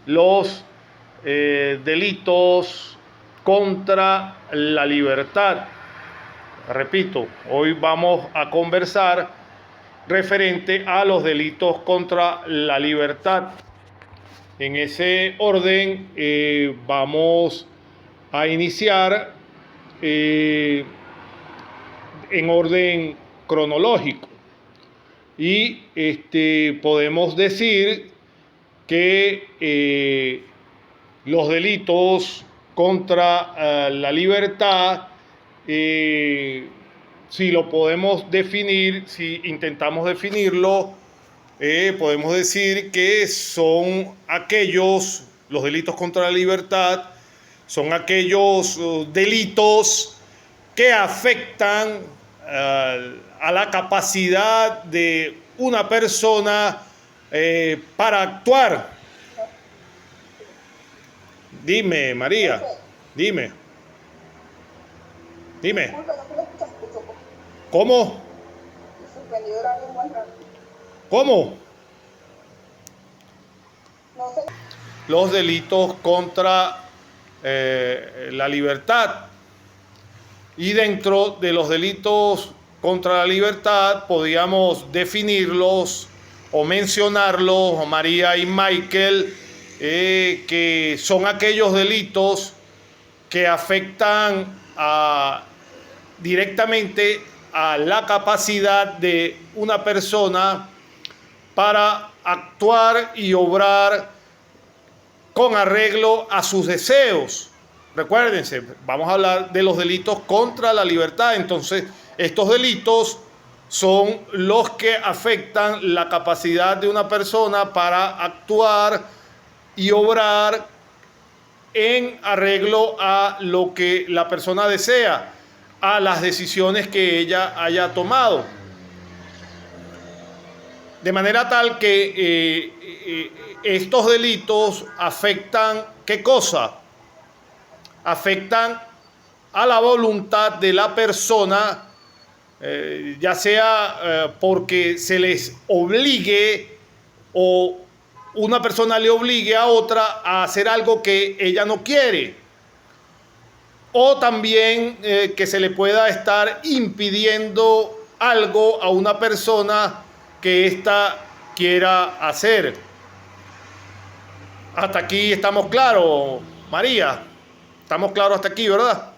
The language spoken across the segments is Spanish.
los delitos contra la libertad. Repito, hoy vamos a conversar referente a los delitos contra la libertad. En ese orden vamos a iniciar en orden cronológico. Y podemos decir que los delitos contra la libertad, si lo podemos definir, si intentamos definirlo, podemos decir que son aquellos, los delitos contra la libertad, son aquellos delitos que afectan a la capacidad de una persona para actuar. Dime, María, dime. ¿Cómo? ¿Cómo? Los delitos contra la libertad. Y dentro de los delitos contra la libertad podíamos definirlos o mencionarlos, María y Michael, que son aquellos delitos que afectan directamente a la capacidad de una persona para actuar y obrar con arreglo a sus deseos. Recuérdense, vamos a hablar de los delitos contra la libertad. Entonces, estos delitos son los que afectan la capacidad de una persona para actuar y obrar en arreglo a lo que la persona desea, a las decisiones que ella haya tomado. De manera tal que estos delitos afectan, ¿qué cosa? Afectan a la voluntad de la persona, ya sea porque se les obligue o una persona le obligue a otra a hacer algo que ella no quiere, o también que se le pueda estar impidiendo algo a una persona que ésta quiera hacer. Hasta aquí estamos claros, María. Estamos claros hasta aquí, ¿verdad?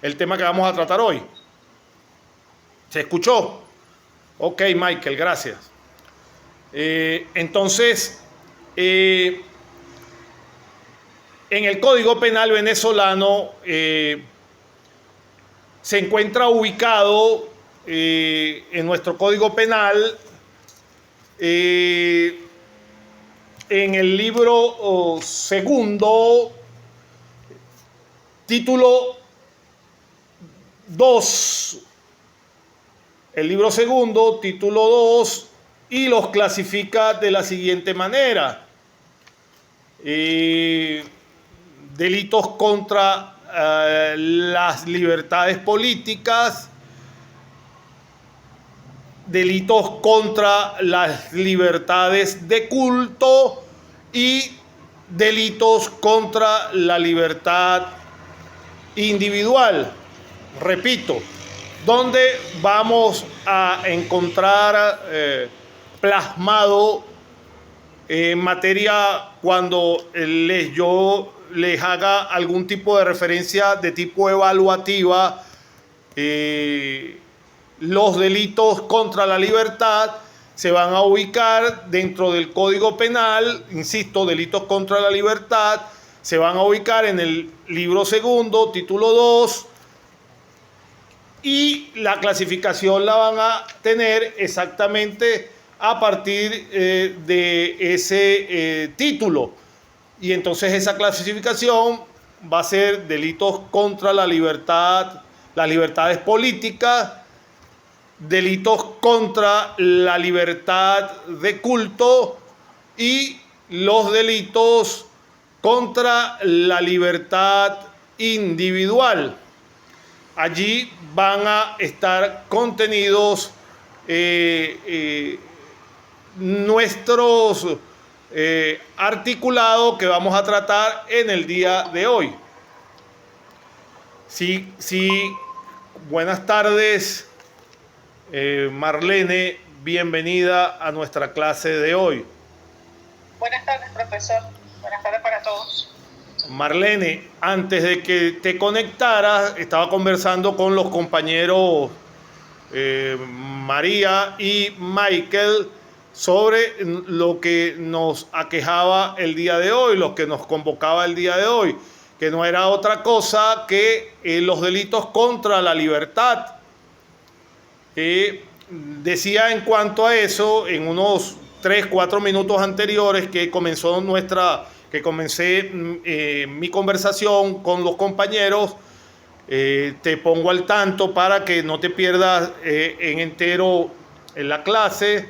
El tema que vamos a tratar hoy. ¿Se escuchó? Ok, Michael, gracias. Entonces, en el Código Penal venezolano se encuentra ubicado en nuestro Código Penal en el libro segundo, título 2, el libro segundo, título 2, y los clasifica de la siguiente manera. Delitos contra las libertades políticas, delitos contra las libertades de culto y delitos contra la libertad individual. Repito, ¿dónde vamos a encontrar plasmado en materia cuando yo les haga algún tipo de referencia de tipo evaluativa? Los delitos contra la libertad se van a ubicar dentro del Código Penal, insisto, delitos contra la libertad, se van a ubicar en el libro segundo, título 2, y la clasificación la van a tener exactamente a partir de ese título. Y entonces esa clasificación va a ser delitos contra la libertad, las libertades políticas, delitos contra la libertad de culto y los delitos contra la libertad individual. Allí van a estar contenidos nuestros articulado que vamos a tratar en el día de hoy. Sí, buenas tardes, Marlene, bienvenida a nuestra clase de hoy. Buenas tardes, profesor. Buenas tardes para todos. Marlene, antes de que te conectaras, estaba conversando con los compañeros María y Michael sobre lo que nos aquejaba el día de hoy, lo que nos convocaba el día de hoy, que no era otra cosa que los delitos contra la libertad. Decía en cuanto a eso, en unos 3-4 minutos anteriores que comencé mi conversación con los compañeros, te pongo al tanto para que no te pierdas en entero en la clase.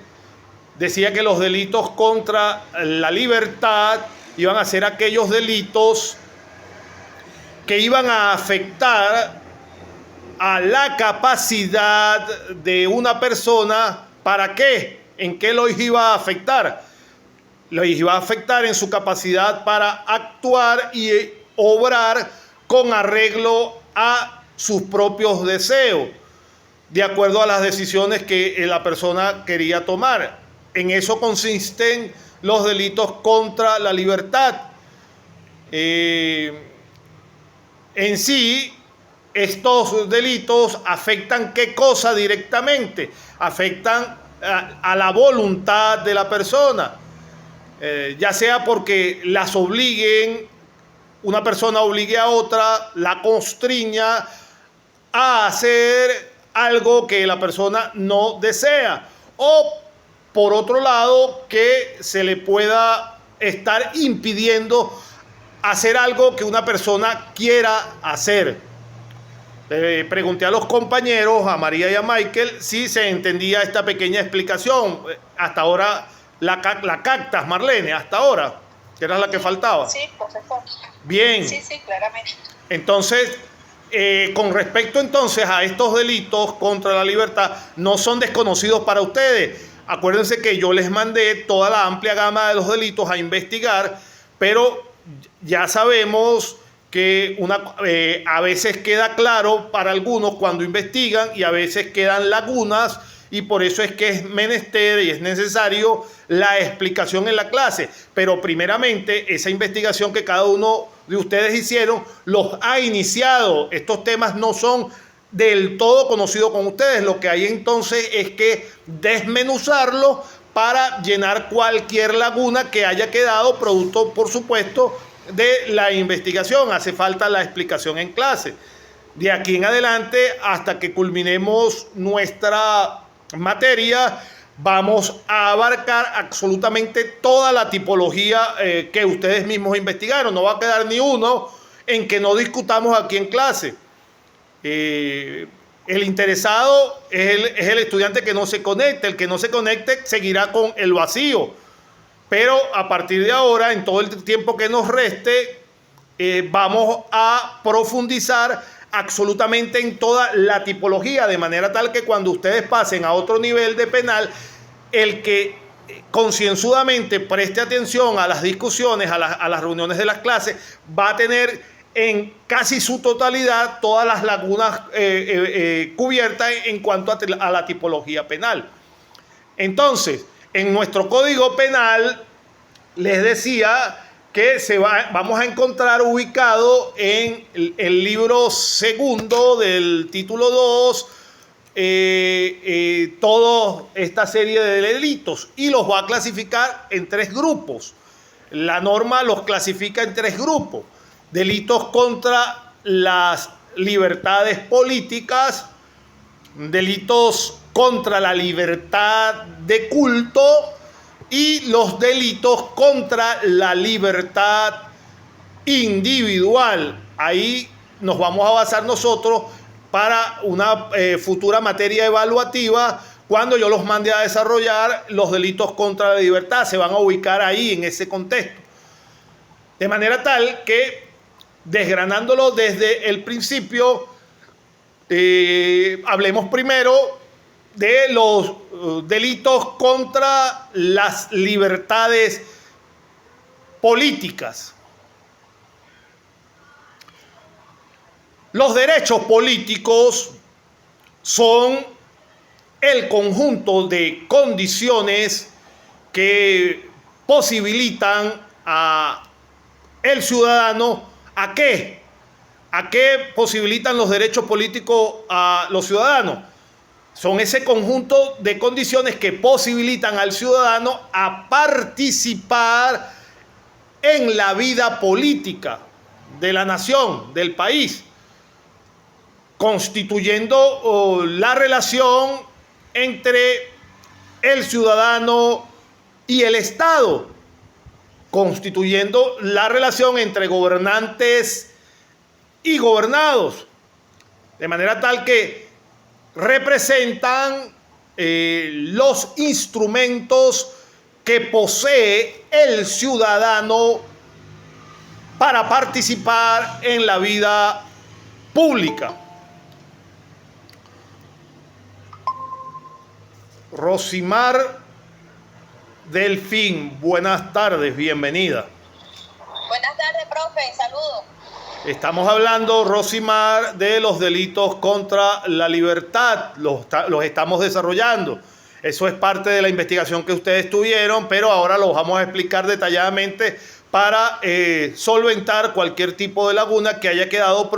Decía que los delitos contra la libertad iban a ser aquellos delitos que iban a afectar a la capacidad de una persona. ¿Para qué? ¿En qué los iba a afectar? Los iba a afectar en su capacidad para actuar y obrar con arreglo a sus propios deseos, de acuerdo a las decisiones que la persona quería tomar. En eso consisten los delitos contra la libertad. En sí, estos delitos afectan ¿qué cosa directamente? Afectan a la voluntad de la persona, ya sea porque las obliguen, una persona obligue a otra, la constriña a hacer algo que la persona no desea, o por otro lado, que se le pueda estar impidiendo hacer algo que una persona quiera hacer. Le pregunté a los compañeros, a María y a Michael, si se entendía esta pequeña explicación. Hasta ahora la captas, Marlene, hasta ahora, que era la que faltaba. Sí, profesor. Bien. Sí, claramente. Entonces, con respecto entonces a estos delitos contra la libertad, no son desconocidos para ustedes. Acuérdense que yo les mandé toda la amplia gama de los delitos a investigar, pero ya sabemos que a veces queda claro para algunos cuando investigan y a veces quedan lagunas, y por eso es que es menester y es necesario la explicación en la clase. Pero primeramente, esa investigación que cada uno de ustedes hicieron los ha iniciado. Estos temas no son del todo conocidos con ustedes. Lo que hay entonces es que desmenuzarlo para llenar cualquier laguna que haya quedado, producto, por supuesto, de la investigación. Hace falta la explicación en clase. De aquí en adelante, hasta que culminemos nuestra materia, vamos a abarcar absolutamente toda la tipología que ustedes mismos investigaron. No va a quedar ni uno en que no discutamos aquí en clase. El interesado es el estudiante que no se conecte. El que no se conecte seguirá con el vacío. Pero a partir de ahora, en todo el tiempo que nos reste, vamos a profundizar absolutamente en toda la tipología, de manera tal que cuando ustedes pasen a otro nivel de penal, el que concienzudamente preste atención a las discusiones, a las reuniones de las clases, va a tener en casi su totalidad todas las lagunas cubiertas en cuanto a la tipología penal. Entonces, en nuestro Código Penal, les decía que vamos a encontrar ubicado en el libro segundo del título 2 toda esta serie de delitos, y los va a clasificar en 3 grupos. La norma los clasifica en 3 grupos: delitos contra las libertades políticas, delitos contra la libertad de culto y los delitos contra la libertad individual. Ahí nos vamos a basar nosotros para una futura materia evaluativa. Cuando yo los mande a desarrollar los delitos contra la libertad, se van a ubicar ahí en ese contexto. De manera tal que, desgranándolo desde el principio, hablemos primero de los delitos contra las libertades políticas. Los derechos políticos son el conjunto de condiciones que posibilitan a el ciudadano ¿a qué? ¿A qué posibilitan los derechos políticos a los ciudadanos? Son ese conjunto de condiciones que posibilitan al ciudadano a participar en la vida política de la nación, del país, constituyendo la relación entre el ciudadano y el Estado, constituyendo la relación entre gobernantes y gobernados, de manera tal que representan los instrumentos que posee el ciudadano para participar en la vida pública. Rosimar Delfín, buenas tardes, bienvenida. Buenas tardes, profe, saludos. Estamos hablando, Rosimar, de los delitos contra la libertad, los estamos desarrollando. Eso es parte de la investigación que ustedes tuvieron, pero ahora los vamos a explicar detalladamente para solventar cualquier tipo de laguna que haya quedado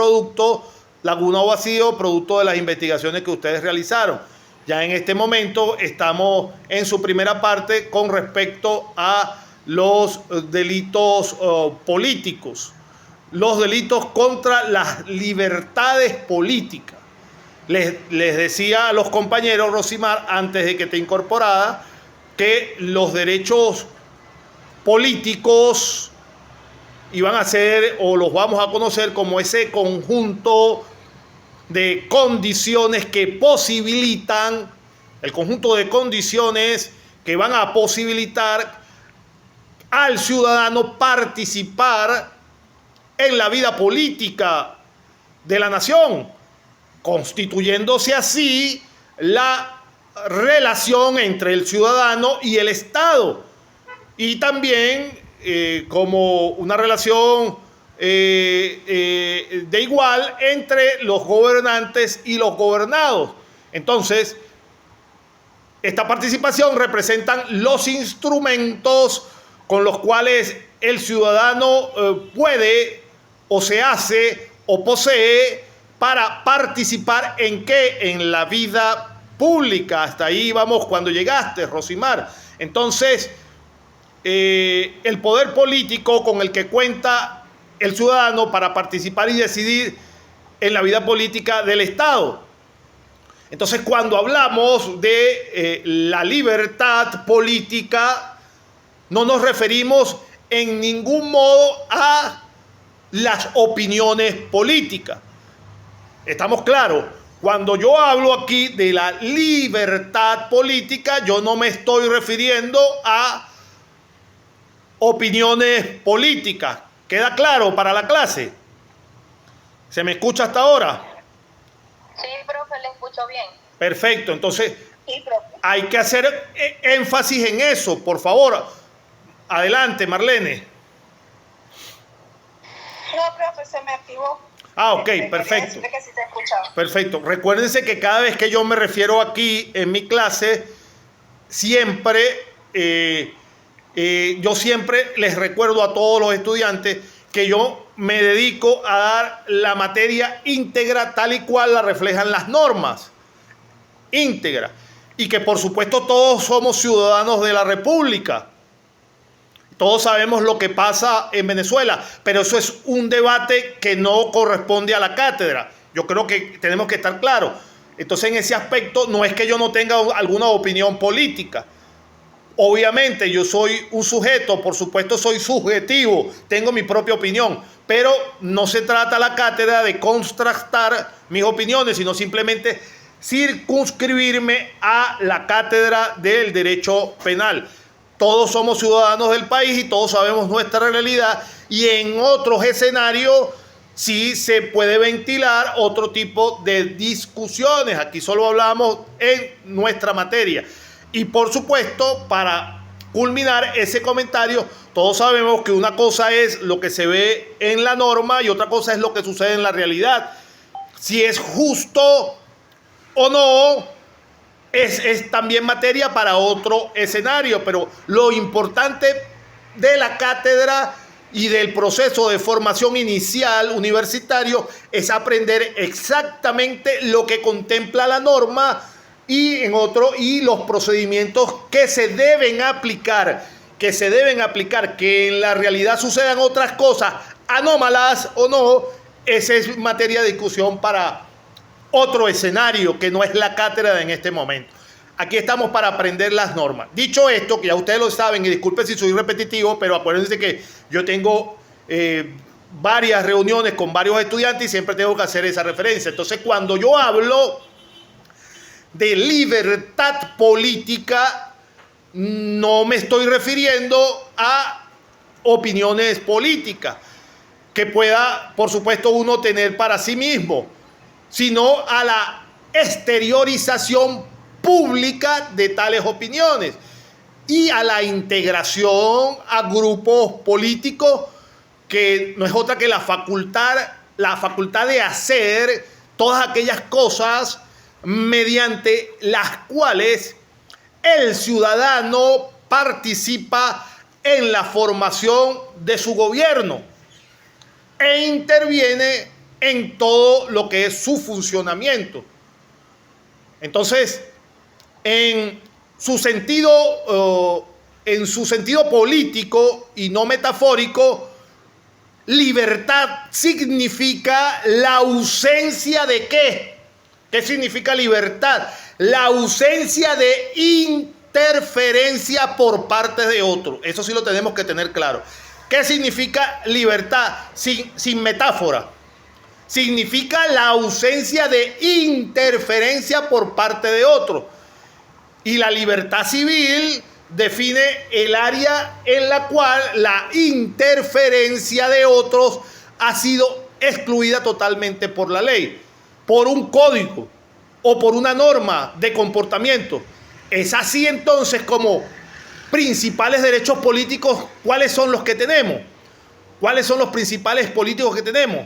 laguna o vacío, producto de las investigaciones que ustedes realizaron. Ya en este momento estamos en su primera parte con respecto a los delitos políticos, los delitos contra las libertades políticas. Les decía a los compañeros, Rosimar, antes de que te incorporara, que los derechos políticos iban a ser, o los vamos a conocer como ese conjunto de condiciones que posibilitan, el conjunto de condiciones que van a posibilitar al ciudadano participar en la vida política de la nación, constituyéndose así la relación entre el ciudadano y el Estado, y también como una relación de igual entre los gobernantes y los gobernados. Entonces, esta participación representan los instrumentos con los cuales el ciudadano puede o se hace o posee para participar ¿en qué? En la vida pública. Hasta ahí vamos cuando llegaste, Rosimar. Entonces, el poder político con el que cuenta el ciudadano para participar y decidir en la vida política del Estado. Entonces, cuando hablamos de la libertad política, no nos referimos en ningún modo a las opiniones políticas. ¿Estamos claros? Cuando yo hablo aquí de la libertad política, yo no me estoy refiriendo a opiniones políticas. ¿Queda claro para la clase? ¿Se me escucha hasta ahora? Sí, profe, le escucho bien. Perfecto, entonces Sí, profe. hay que hacer énfasis en eso, por favor. Adelante, Marlene. No, profe, se me activó. Ah, ok, Quería perfecto. decirle que sí te escuchaba. Perfecto. Recuérdense que cada vez que yo me refiero aquí en mi clase, siempre, yo siempre les recuerdo a todos los estudiantes que yo me dedico a dar la materia íntegra tal y cual la reflejan las normas. Íntegra. Y que por supuesto todos somos ciudadanos de la República. Todos sabemos lo que pasa en Venezuela, pero eso es un debate que no corresponde a la cátedra. Yo creo que tenemos que estar claros. Entonces, en ese aspecto, no es que yo no tenga alguna opinión política. Obviamente, yo soy un sujeto, por supuesto, soy subjetivo, tengo mi propia opinión, pero no se trata la cátedra de contrastar mis opiniones, sino simplemente circunscribirme a la cátedra del derecho penal. Todos somos ciudadanos del país y todos sabemos nuestra realidad, y en otros escenarios sí se puede ventilar otro tipo de discusiones. Aquí solo hablamos en nuestra materia. Y por supuesto, para culminar ese comentario, todos sabemos que una cosa es lo que se ve en la norma y otra cosa es lo que sucede en la realidad. Si es justo o no, es también materia para otro escenario, pero lo importante de la cátedra y del proceso de formación inicial universitario es aprender exactamente lo que contempla la norma y los procedimientos que se deben aplicar, que en la realidad sucedan otras cosas anómalas o no, esa es materia de discusión para otro escenario que no es la cátedra en este momento. Aquí estamos para aprender las normas. Dicho esto, que ya ustedes lo saben, y disculpen si soy repetitivo, pero acuérdense que yo tengo varias reuniones con varios estudiantes y siempre tengo que hacer esa referencia. Entonces, cuando yo hablo de libertad política, no me estoy refiriendo a opiniones políticas que pueda, por supuesto, uno tener para sí mismo, sino a la exteriorización pública de tales opiniones y a la integración a grupos políticos que no es otra que la facultad de hacer todas aquellas cosas mediante las cuales el ciudadano participa en la formación de su gobierno e interviene en todo lo que es su funcionamiento. Entonces, en su sentido político y no metafórico, libertad significa la ausencia de ¿qué? ¿Qué significa libertad? La ausencia de interferencia por parte de otro. Eso sí lo tenemos que tener claro. ¿Qué significa libertad? Sin metáfora. Significa la ausencia de interferencia por parte de otro. Y la libertad civil define el área en la cual la interferencia de otros ha sido excluida totalmente por la ley, por un código o por una norma de comportamiento. Es así entonces como principales derechos políticos, ¿cuáles son los que tenemos? ¿Cuáles son los principales políticos que tenemos?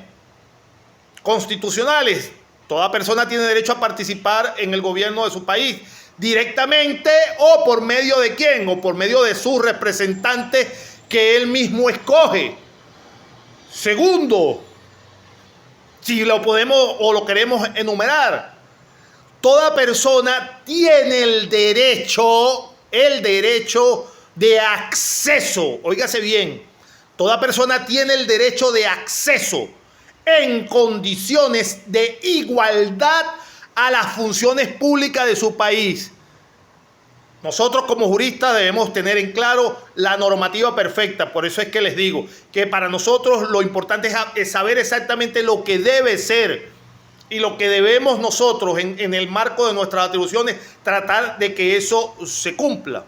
Constitucionales. Toda persona tiene derecho a participar en el gobierno de su país, directamente o por medio de quién, o por medio de sus representantes que él mismo escoge. Segundo, si lo podemos o lo queremos enumerar, toda persona tiene el derecho de acceso, óigase bien, toda persona tiene el derecho de acceso en condiciones de igualdad a las funciones públicas de su país. Nosotros como juristas debemos tener en claro la normativa perfecta. Por eso es que les digo que para nosotros lo importante es saber exactamente lo que debe ser y lo que debemos nosotros en el marco de nuestras atribuciones tratar de que eso se cumpla.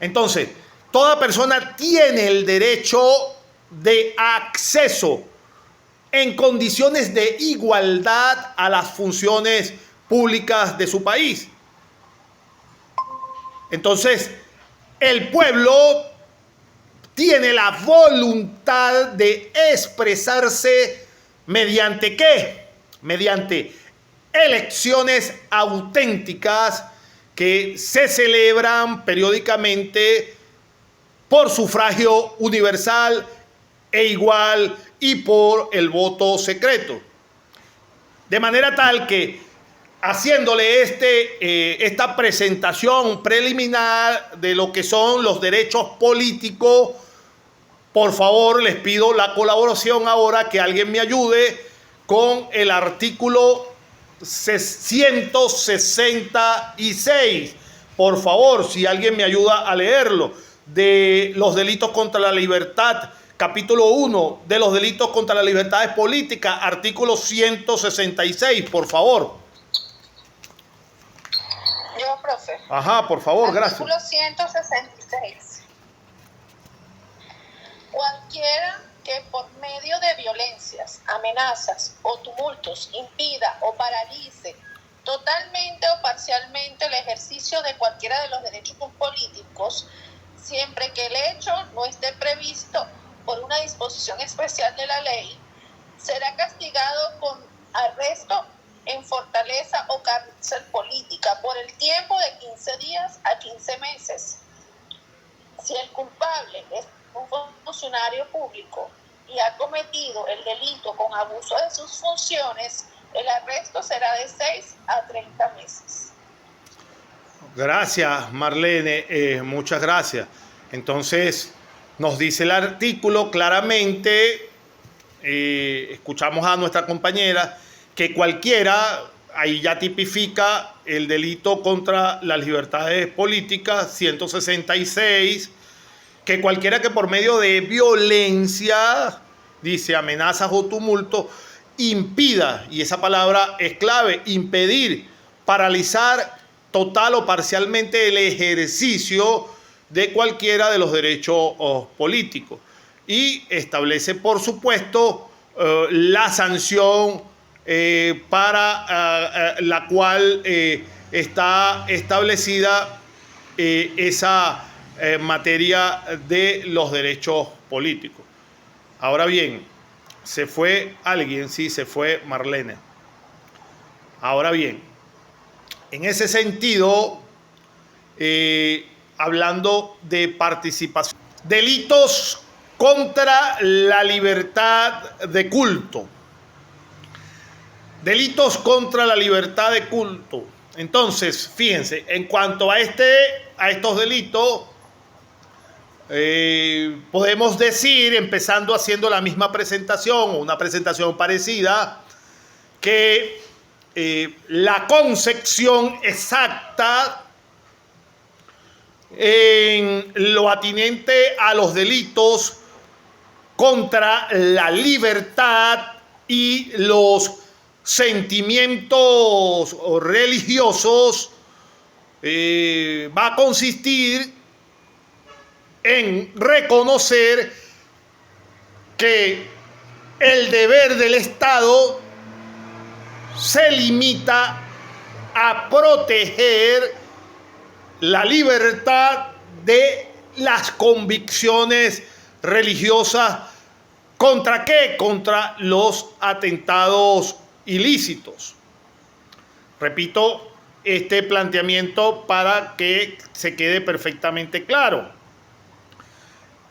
Entonces, toda persona tiene el derecho de acceso en condiciones de igualdad a las funciones públicas de su país. Entonces, el pueblo tiene la voluntad de expresarse mediante ¿qué? Mediante elecciones auténticas que se celebran periódicamente por sufragio universal e igual y por el voto secreto. De manera tal que, haciéndole esta presentación preliminar de lo que son los derechos políticos, por favor les pido la colaboración ahora, que alguien me ayude con el artículo 166. Por favor, si alguien me ayuda a leerlo, de los delitos contra la libertad, capítulo 1, de los delitos contra las libertades políticas, artículo 166, por favor. Yo, profe. Ajá, por favor, gracias. Artículo 166. Cualquiera que por medio de violencias, amenazas o tumultos impida o paralice totalmente o parcialmente el ejercicio de cualquiera de los derechos políticos, siempre que el hecho no esté previsto por una disposición especial de la ley, será castigado con arresto en fortaleza o cárcel política por el tiempo de 15 días a 15 meses. Si el culpable es un funcionario público y ha cometido el delito con abuso de sus funciones, el arresto será de 6 a 30 meses. Gracias, Marlene, muchas gracias. Entonces, nos dice el artículo claramente, escuchamos a nuestra compañera, que cualquiera, ahí ya tipifica el delito contra las libertades políticas, 166, que cualquiera que por medio de violencia, dice amenazas o tumulto, impida, y esa palabra es clave, impedir, paralizar total o parcialmente el ejercicio de cualquiera de los derechos políticos. Y establece, por supuesto, la sanción para la cual está establecida esa materia de los derechos políticos. Ahora bien, se fue alguien, sí, se fue Marlene. Ahora bien, en ese sentido, hablando de participación, delitos contra la libertad de culto. Delitos contra la libertad de culto. Entonces, fíjense, en cuanto a estos delitos, podemos decir, empezando haciendo la misma presentación o una presentación parecida, que la concepción exacta en lo atinente a los delitos contra la libertad y los sentimientos religiosos va a consistir en reconocer que el deber del Estado se limita a proteger la libertad de las convicciones religiosas. ¿Contra qué? Contra los atentados ilícitos. Repito este planteamiento para que se quede perfectamente claro.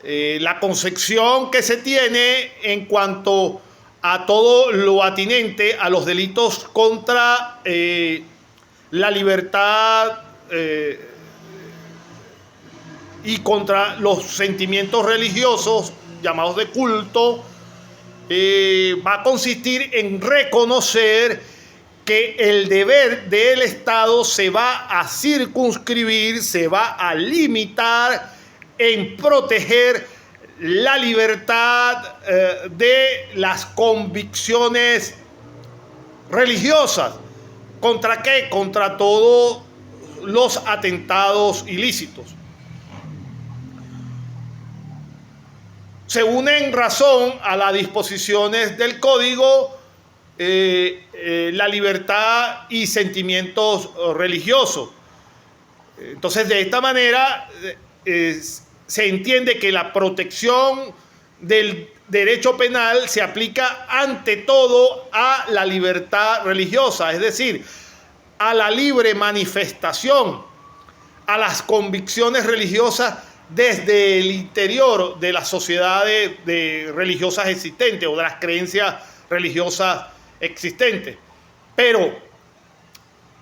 La concepción que se tiene en cuanto a todo lo atinente a los delitos contra la libertad y contra los sentimientos religiosos llamados de culto, va a consistir en reconocer que el deber del Estado se va a circunscribir, se va a limitar en proteger la libertad de las convicciones religiosas. ¿Contra qué? Contra todos los atentados ilícitos. Se une en razón a las disposiciones del Código la libertad y sentimientos religiosos. Entonces, de esta manera se entiende que la protección del derecho penal se aplica ante todo a la libertad religiosa, es decir, a la libre manifestación, a las convicciones religiosas desde el interior de las sociedades religiosas existentes o de las creencias religiosas existentes. Pero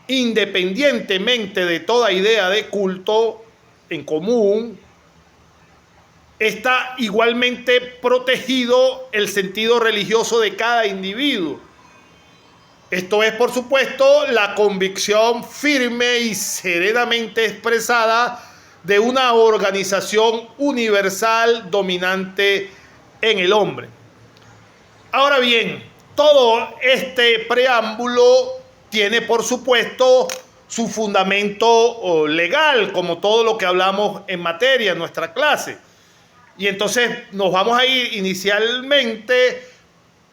independientemente de toda idea de culto en común, está igualmente protegido el sentido religioso de cada individuo. Esto es, por supuesto, la convicción firme y serenamente expresada de una organización universal dominante en el hombre. Ahora bien, todo este preámbulo tiene, por supuesto, su fundamento legal, como todo lo que hablamos en materia en nuestra clase. Y entonces nos vamos a ir inicialmente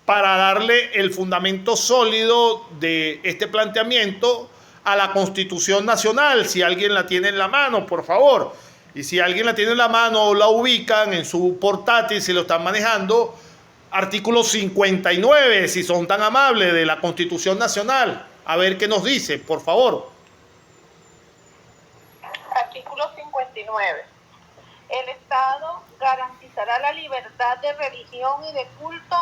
para darle el fundamento sólido de este planteamiento a la Constitución Nacional, si alguien la tiene en la mano, por favor. Y si alguien la tiene en la mano o la ubican en su portátil, si lo están manejando, artículo 59, si son tan amables, de la Constitución Nacional. A ver qué nos dice, por favor. Artículo 59. El Estado garantizará la libertad de religión y de culto.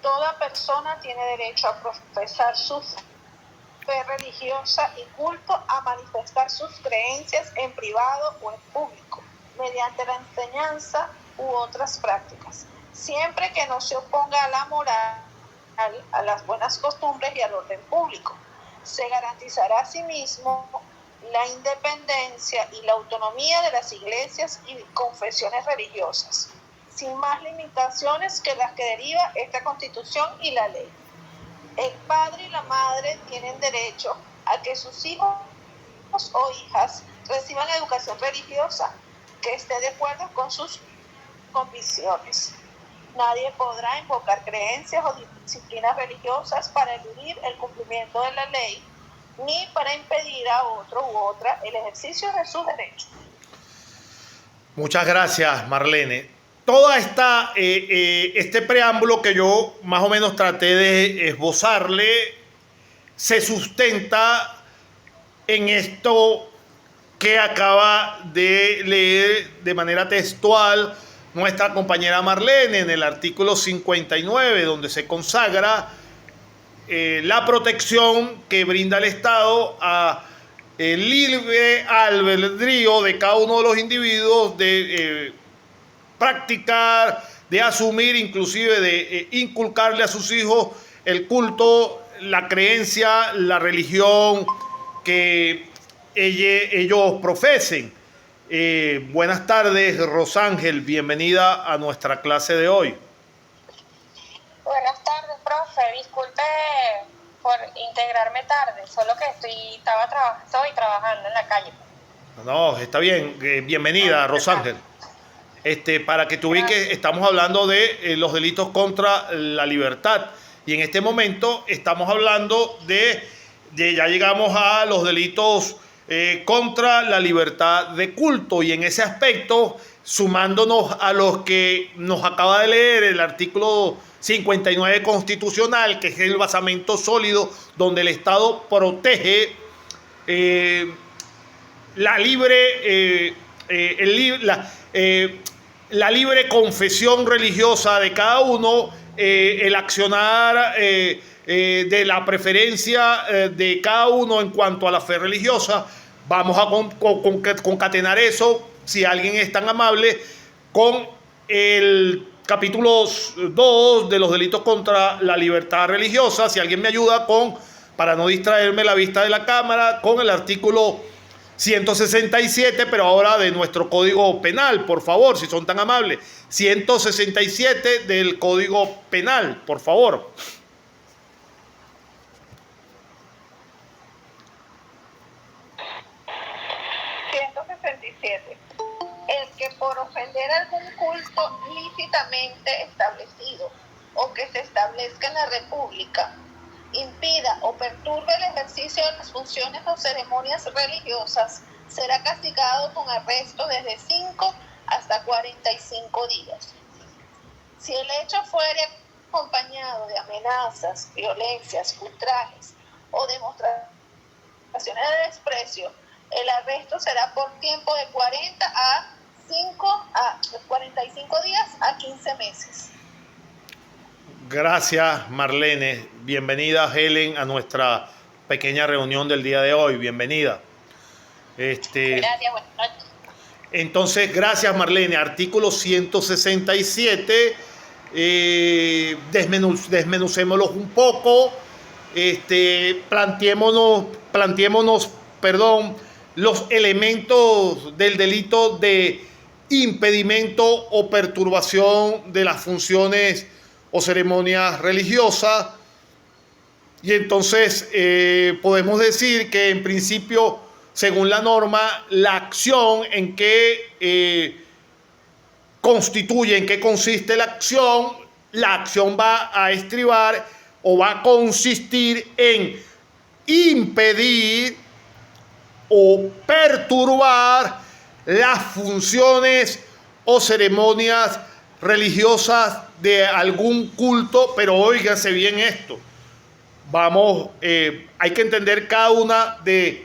Toda persona tiene derecho a profesar su fe religiosa y culto, a manifestar sus creencias en privado o en público, mediante la enseñanza u otras prácticas, siempre que no se oponga a la moral, a las buenas costumbres y al orden público. Se garantizará asimismo la independencia y la autonomía de las iglesias y confesiones religiosas, sin más limitaciones que las que deriva esta Constitución y la ley. El padre y la madre tienen derecho a que sus hijos o hijas reciban educación religiosa que esté de acuerdo con sus convicciones. Nadie podrá invocar creencias o disciplinas religiosas para eludir el cumplimiento de la ley, ni para impedir a otro u otra el ejercicio de sus derechos. Muchas gracias, Marlene. Toda este preámbulo que yo más o menos traté de esbozarle se sustenta en esto que acaba de leer de manera textual nuestra compañera Marlene en el artículo 59, donde se consagra la protección que brinda el Estado a el libre albedrío de cada uno de los individuos de practicar, de asumir, inclusive de inculcarle a sus hijos el culto, la creencia, la religión que ellos profesen. Buenas tardes, Rosángel, bienvenida a nuestra clase de hoy. Buenas tardes, profe. Disculpe por integrarme tarde, solo que estoy trabajando en la calle. No, está bien. Bienvenida, Rosángel. Para que te ubiques, estamos hablando de los delitos contra la libertad. Y en este momento estamos hablando ya llegamos a los delitos contra la libertad de culto. Y en ese aspecto, sumándonos a los que nos acaba de leer el artículo 59 constitucional, que es el basamento sólido donde el Estado protege la libre confesión religiosa de cada uno, el accionar de la preferencia de cada uno en cuanto a la fe religiosa. Vamos a concatenar eso, si alguien es tan amable, con el capítulo 2 de los delitos contra la libertad religiosa. Si alguien me ayuda para no distraerme la vista de la cámara, con el artículo 167, pero ahora de nuestro Código Penal, por favor, si son tan amables. 167 del Código Penal, por favor. El que por ofender algún culto lícitamente establecido o que se establezca en la República impida o perturbe el ejercicio de las funciones o ceremonias religiosas será castigado con arresto desde 5 hasta 45 días. Si el hecho fuere acompañado de amenazas, violencias, ultrajes o demostraciones de desprecio, el arresto será por tiempo de 45 días a 15 meses. Gracias, Marlene. Bienvenida, Helen, a nuestra pequeña reunión del día de hoy. Bienvenida. Gracias, buenas noches. Entonces, gracias, Marlene. Artículo 167. Desmenucémoslos un poco. Planteémonos, los elementos del delito de impedimento o perturbación de las funciones o ceremonias religiosas. Y entonces podemos decir que en principio, según la norma, la acción en qué constituye, en qué consiste la acción va a estribar o va a consistir en impedir o perturbar las funciones o ceremonias religiosas de algún culto, pero óigase bien esto. Hay que entender cada una de